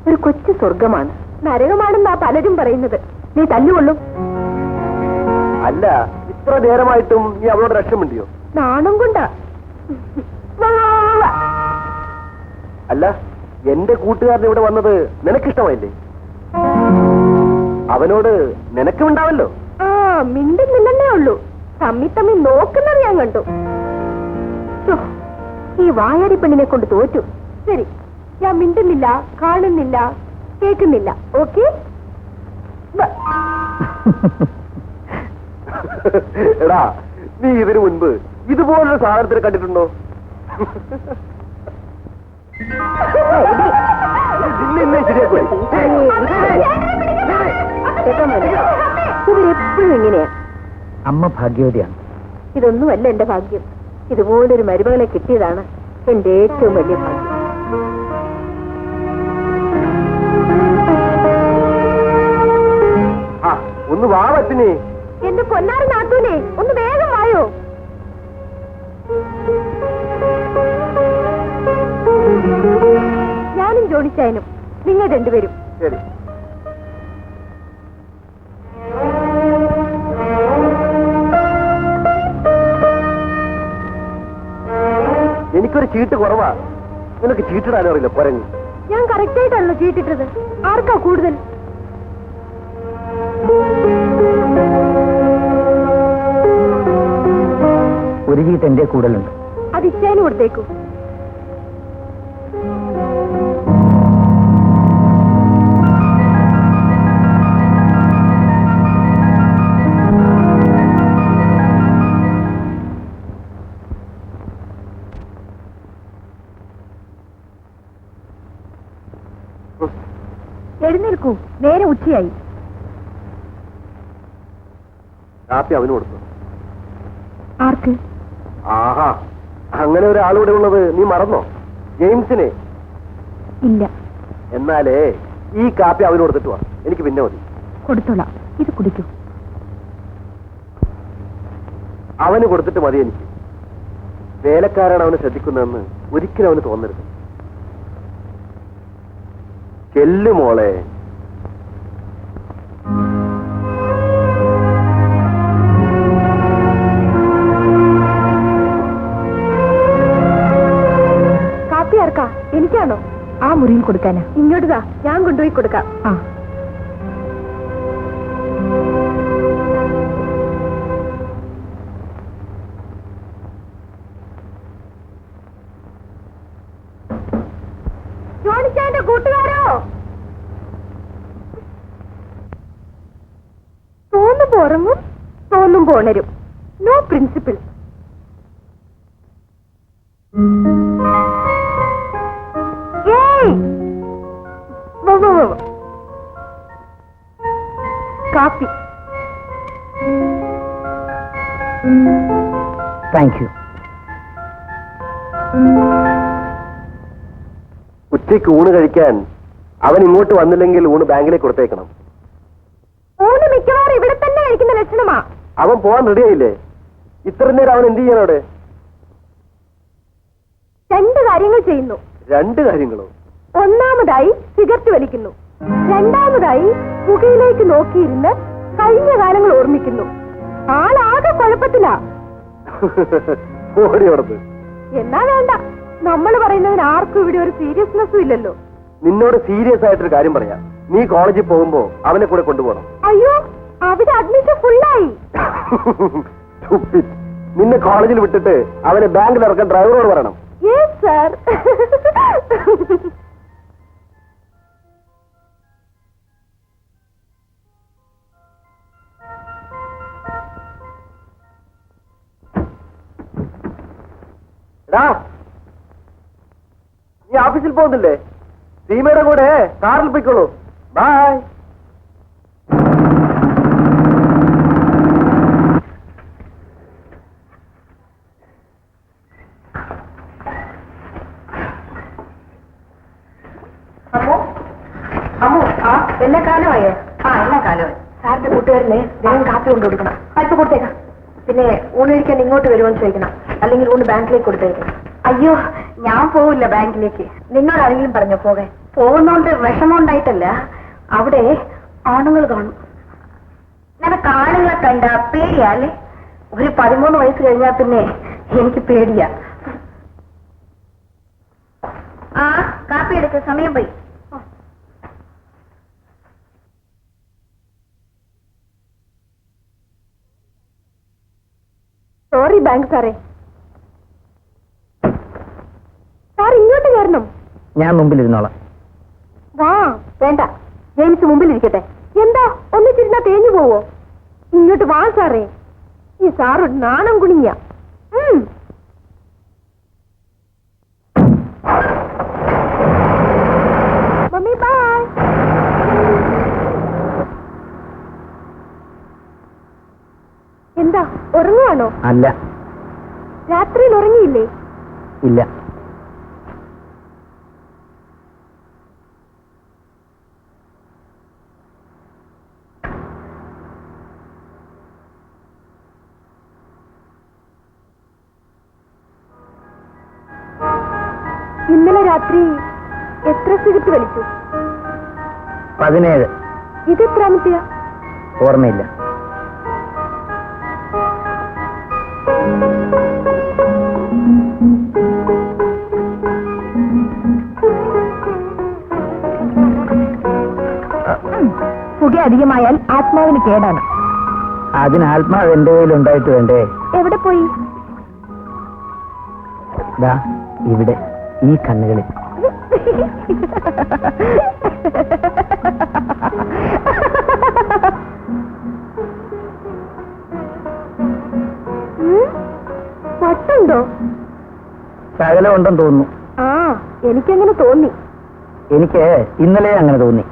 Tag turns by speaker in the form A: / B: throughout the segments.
A: ഒരു കൊച്ചു സ്വർഗമാണ്. നരകമാണെന്നാ പലരും പറയുന്നത്. നീ തല്ലുകൊള്ളും.
B: അല്ല, ഇത്ര നേരമായിട്ടും നീ അവളോട് രക്ഷമുണ്ടിയോ?
A: നാണം കൊണ്ടാ.
B: അല്ല, എന്റെ കൂട്ടുകാരൻ ഇവിടെ വന്നത് നിനക്കിഷ്ടമായില്ലേ? അവനോട് നിനക്കുമുണ്ടാവല്ലോ.
A: ആ, മിണ്ടുന്നില്ലെന്നേ ഉള്ളൂ. തമ്മി തമ്മി നോക്കുന്നത് ഞാൻ കണ്ടു. ഈ വായാടി പെണ്ണിനെ കൊണ്ട് തോറ്റു. ശരി, ഞാൻ മിണ്ടുന്നില്ല, കാണുന്നില്ല, കേൾക്കുന്നില്ല. ഓക്കെ?
B: എടാ, നീ ഇതിനു മുൻപ് ഇതുപോലൊരു സാധനത്തിന് കണ്ടിട്ടുണ്ടോ?
A: ഇവരെപ്പോഴും ഇങ്ങനെയാ.
C: അമ്മ ഭാഗ്യവതിയാണ്.
A: ഇതൊന്നുമല്ല എന്റെ ഭാഗ്യം. ഇതുപോലൊരു മരുമകളെ കിട്ടിയതാണ് എന്റെ ഏറ്റവും വലിയ ഭാഗ്യം.
B: ഒന്ന് വാ പറ്റിനെ.
A: എന്റെ പൊന്നാറ് നാത്തൂനെ, ഒന്ന് വേഗം വായോ. ഞാനും ജോണിച്ചായനും, നിങ്ങൾ രണ്ടുപേരും.
B: ശരി. എനിക്കൊരു ചീട്ട് കുറവാ. നിനക്ക് ചീട്ടിടാനും അറിയില്ല പോരങ്ങി.
A: ഞാൻ കറക്റ്റായിട്ടാണല്ലോ ചീട്ടിട്ടത്. ആർക്കാ കൂടുതൽ?
C: ഒരു ചീട്ട് എന്റെ കൂടുതലുണ്ട്.
A: അത് ഇച്ചായന് കൊടുത്തേക്കൂ. എഴുന്നേൽക്കൂ, നേരെ ഉച്ചയായി.
B: കാപ്പി അവന് കൊടുത്തു.
A: ആർക്ക്?
B: ആഹാ, അങ്ങനെ ഒരാളിവിടെ ഉള്ളത് നീ മറന്നോ? ജെയിംസിനെ.
A: ഇല്ല.
B: എന്നാലേ ഈ കാപ്പി അവന് കൊടുത്തിട്ട് വാ. എനിക്ക് പിന്നെ മതി.
A: കൊടുത്തോളാം, ഇത് കുടിക്കൂ.
B: അവന് കൊടുത്തിട്ട് മതി എനിക്ക്. വേലക്കാരാണ് അവനെ ശ്രദ്ധിക്കുന്നതെന്ന് ഒരിക്കലും അവന് തോന്നരുത്. ചെല്ലു മോളെ.
A: കാപ്പി ആർക്കാ? എനിക്കാണോ? ആ മുറിയിൽ കൊടുക്കാനാ. ഇങ്ങോട്ടാ, ഞാൻ കൊണ്ടുപോയി കൊടുക്കാം. ആ, ജോണിച്ചാന്റെ കൂട്ടുകാരോ? തോന്നുമ്പോ ഉറങ്ങും, തോന്നുമ്പോ ഉണരും. No principle. കാപ്പി.
C: Thank you.
B: ഉച്ചയ്ക്ക് ഊണ് കഴിക്കാൻ അവൻ ഇങ്ങോട്ട് വന്നില്ലെങ്കിൽ ഊണ് ബാങ്കിലേക്ക് കൊടുത്തേക്കണം.
A: ഊണ് മിക്കവാറും ഇവിടെ തന്നെ കഴിക്കുന്ന ലക്ഷണമാ.
B: അവൻ പോവാൻ റെഡിയായില്ലേ? ഇത്ര നേരം അവൻ എന്ത് ചെയ്യാനോടെ?
A: രണ്ട് കാര്യങ്ങൾ ചെയ്യുന്നു.
B: രണ്ട് കാര്യങ്ങളോ?
A: ഒന്നാമതായി സിഗരറ്റ് വലിക്കുന്നു. രണ്ടാമതായി പുകയിലേക്ക് നോക്കിയിരുന്ന് കഴിഞ്ഞ കാലങ്ങൾ ഓർമ്മിക്കുന്നു. ആളാകെ കുഴപ്പത്തിലാ.
B: ഓടി ഓടത്ത്.
A: എന്നാ വേണ്ട, നമ്മൾ പറയുന്നതിന് ആർക്കും ഇവിടെ ഒരു സീരിയസ്നെസ്സും ഇല്ലല്ലോ.
B: നിന്നോട് സീരിയസ് ആയിട്ടൊരു കാര്യം പറയാം. നീ കോളേജിൽ പോകുമ്പോ അവനെ കൂടെ കൊണ്ടുപോകണം.
A: അയ്യോ, അവിടെ അഡ്മിഷൻ ഫുള്ളായി.
B: നിന്നെ കോളേജിൽ വിട്ടിട്ട് അവനെ ബാങ്കിൽ ഇറക്കാൻ ഡ്രൈവറോട് പറയണം.
A: Yes sir.
B: നീ ഓഫീസിൽ പോകുന്നില്ലേ? സീമയുടെ കൂടെ കാറിൽ പോയിക്കോളൂ. ബൈ.
A: എല്ലാ കാലമായോ? എല്ലാ കാലമായി. സാറിന്റെ കൂട്ടുകാരനെ വേഗം കാപ്പി കൊണ്ടു കൊടുക്കണം. അല്പം കൊടുത്തേക്കാം. പിന്നെ ഊണ് കഴിക്കാൻ ഇങ്ങോട്ട് വരുമെന്ന് ചോദിക്കണം. അല്ലെങ്കിൽ ഊണ് ബാങ്കിലേക്ക് കൊടുത്തേക്കണം. അയ്യോ, ഞാൻ പോവില്ല ബാങ്കിലേക്ക്. നിന്നോടാരെങ്കിലും പറഞ്ഞോ പോകാൻ? പോകുന്നോണ്ട് വിഷമം ഉണ്ടായിട്ടല്ല, അവിടെ ആണുങ്ങൾ കാണും. നിനക്ക് ആണുങ്ങളെ കണ്ട പേടിയാല്ലേ? ഒരു 13 വയസ്സ് കഴിഞ്ഞാൽ പിന്നെ എനിക്ക് പേടിയാ. ആ കാപ്പി എടുക്ക, സമയം പോയി. സോറി ബാങ്ക് സാറേ. സാർ ഇങ്ങോട്ട് കയറണം.
C: ഞാൻ മുമ്പിലിരുന്നോളാം.
A: വാ. വേണ്ട, ജെയിംസ് മുമ്പിലിരിക്കട്ടെ. എന്താ ഒന്നിച്ചിരുന്നാ തേഞ്ഞു പോവോ? ഇങ്ങോട്ട് വാ സാറേ. ഈ സാറ് നാണം കുണിഞ്ഞ. Mummy bye. എന്താ ഉറങ്ങുവാണോ?
C: അല്ല.
A: രാത്രിയിൽ ഉറങ്ങിയില്ലേ?
C: ഇല്ല.
A: ഇന്നലെ രാത്രി എത്ര സിഗരറ്റ് വലിച്ചു?
C: 17.
A: ഇത് എത്രാമത്തെയാ?
C: ഓർമ്മയില്ല.
A: പുക അധികമായാൽ ആത്മാവിന് കേടാണ്.
C: അതിന് ആത്മാവ് എന്റെ കയ്യിലുണ്ടായിട്ട് വേണ്ടേ?
A: എവിടെ പോയി?
C: ദാ ഇവിടെ, ഈ കണ്ണുകളിൽ. പട്ടുണ്ടോ? ശകലം ഉണ്ടെന്ന് തോന്നുന്നു.
A: ആ, എനിക്കങ്ങനെ തോന്നി.
C: എനിക്ക് ഇന്നലെ അങ്ങനെ തോന്നി.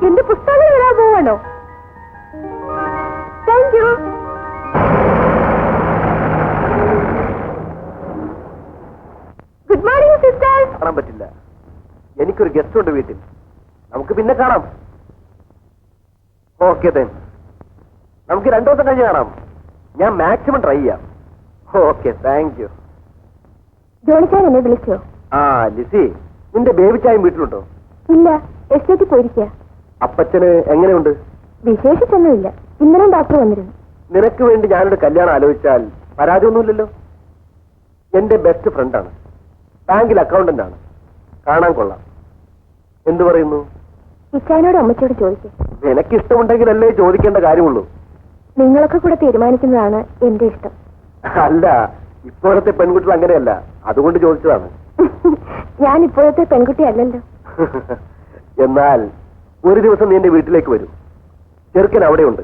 A: എന്റെ പുസ്തകം വരാൻ പോവാണോ? Thank you. Good morning sister.
B: കാണാൻ പറ്റില്ല, എനിക്കൊരു ഗസ്റ്റ് ഉണ്ട് വീട്ടിൽ. നമുക്ക് പിന്നെ കാണാം. Okay then. നമുക്ക് 2 ദിവസം കഴിഞ്ഞ് കാണാം. ഞാൻ മാക്സിമം ട്രൈ ചെയ്യാം. Okay, thank you.
A: ജോണിച്ചാൻ എന്നെ വിളിച്ചോ?
B: ആ ലിസി, നിന്റെ ബേബി ചായം വീട്ടിലുണ്ടോ?
A: ഇല്ല, എസ്റ്റേറ്റിൽ പോയിരിക്കുക.
B: അപ്പച്ചന് എങ്ങനെയുണ്ട്?
A: വിശേഷിച്ചൊന്നുമില്ല. ഇന്നലെ ഡോക്ടർ വന്നിരുന്നു.
B: നിനക്ക് വേണ്ടി ഞാനൊരു കല്യാണം ആലോചിച്ചാൽ പരാതിയൊന്നുമില്ലല്ലോ. എന്റെ ബെസ്റ്റ് ഫ്രണ്ടാണ്, ബാങ്കിൽ അക്കൗണ്ടന്റ് ആണ്, കാണാൻ കൊള്ളാം. എന്തു പറയുന്നു?
A: ഇച്ചാനോട് അമ്മച്ചോട് ചോദിക്കും.
B: നിനക്ക് ഇഷ്ടമുണ്ടെങ്കിലല്ലേ ചോദിക്കേണ്ട കാര്യമുള്ളൂ.
A: നിങ്ങളൊക്കെ കൂടെ തീരുമാനിക്കുന്നതാണ് എന്റെ ഇഷ്ടം.
B: അല്ല, ഇപ്പോഴത്തെ പെൺകുട്ടികൾ അങ്ങനെയല്ല, അതുകൊണ്ട് ചോദിച്ചതാണ്.
A: ഞാൻ ഇപ്പോഴത്തെ പെൺകുട്ടി അല്ലല്ലോ.
B: എന്നാൽ ഒരു ദിവസം നീ എന്റെ വീട്ടിലേക്ക് വരും. ചെറുക്കൻ അവിടെയുണ്ട്.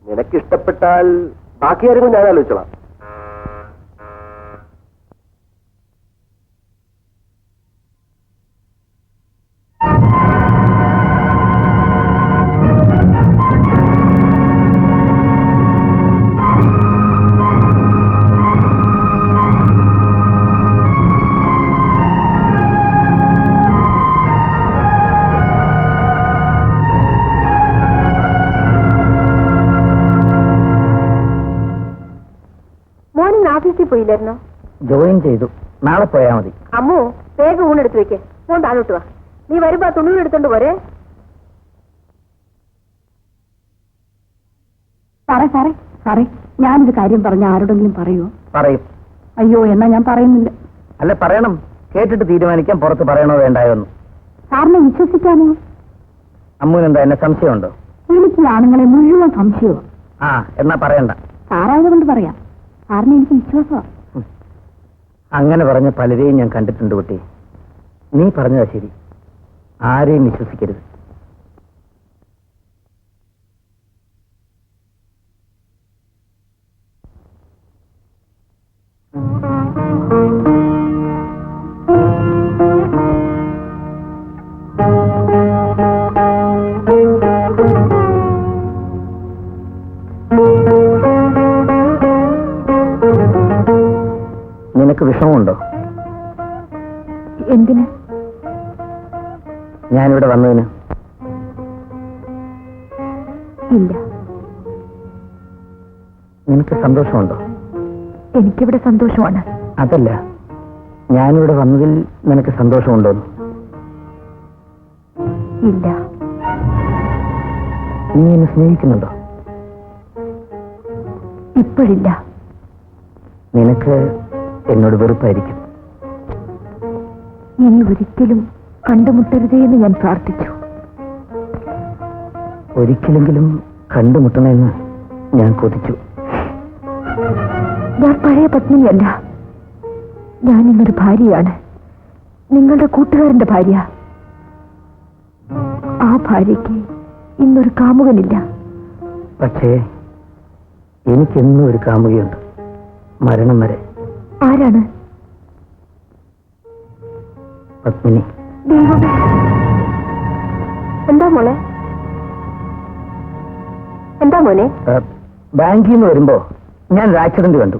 B: നിനക്ക് ഇഷ്ടപ്പെട്ടാൽ ബാക്കി കാര്യങ്ങൾ ഞാൻ ആലോചിച്ചോളാം.
A: ഓഫീസിൽ പോയില്ലായിരുന്നോ?
C: ജോയിൻ ചെയ്തു. നാളെ പോയാ മതി.
A: അമ്മു, വേഗം ഊണെടുത്ത് വെക്കേ. ഫോൺ താഴോട്ട് വാ. നീ വരുമ്പോ തുണി എടുത്തോണ്ട് പോരെ.
D: സാറേ സാറേ, ഞാനൊരു കാര്യം പറഞ്ഞ ആരോടെങ്കിലും പറയുമോ?
C: പറയും.
D: അയ്യോ, എന്നാ ഞാൻ പറയുന്നില്ല.
C: അല്ല, പറയണം. കേട്ടിട്ട് തീരുമാനിക്കാൻ പുറത്ത് പറയണോ വേണ്ടായോ എന്ന്.
D: സാറിനെ വിശ്വസിക്കാമോ?
C: അമ്മുവിനെന്താ, എന്നെ സംശയമുണ്ടോ?
D: എനിക്ക് ആണുങ്ങളെ മുഴുവൻ സംശയമാണ്.
C: ആ, എന്നാ പറയണ്ട.
D: സാറായതുകൊണ്ട് പറയാം. സാറിന് എനിക്ക് വിശ്വാസമാണ്.
C: അങ്ങനെ പറഞ്ഞ പലരെയും ഞാൻ കണ്ടിട്ടുണ്ട് കുട്ടി. നീ പറഞ്ഞതാ ശരി. ആരെയും വിശ്വസിക്കരുത്. നിനക്ക് വിഷമമുണ്ടോ?
D: എന്തിന്?
C: ഞാനിവിടെ വന്നതിന്.
D: ഇല്ല.
C: നിനക്ക് സന്തോഷമുണ്ടോ?
D: എനിക്കിവിടെ സന്തോഷമാണ്.
C: അതല്ല, ഞാനിവിടെ വന്നതിൽ നിനക്ക് സന്തോഷമുണ്ടോ?
D: ഇല്ല.
C: നീ എന്നെ സ്നേഹിക്കുന്നുണ്ടോ?
D: ഇപ്പോഴില്ല.
C: നിനക്ക് എന്നോട് വെറുപ്പായിരിക്കും.
D: ഇനി ഒരിക്കലും കണ്ടുമുട്ടരുതേ എന്ന് ഞാൻ പ്രാർത്ഥിച്ചു.
C: ഒരിക്കലെങ്കിലും കണ്ടുമുട്ടണമെന്ന് ഞാൻ കൊതിച്ചു.
D: ഞാൻ പഴയ പത്നിയല്ല. ഞാൻ ഇന്നൊരു ഭാര്യയാണ്. നിങ്ങളുടെ കൂട്ടുകാരന്റെ ഭാര്യ. ആ ഭാര്യയ്ക്ക് ഇന്നൊരു കാമുകനില്ല.
C: പക്ഷേ എനിക്കെന്നും ഒരു കാമുകയുണ്ട്, മരണം വരെ.
D: ആരാണ്?
C: പത്മിനി.
D: ദൈവമേ! എന്താ മോളെ? എന്താ മോനെ?
C: ബാങ്കിൽ നിന്ന് വരുമ്പോ ഞാൻ ഒരു ആക്സിഡന്റ് കണ്ടു.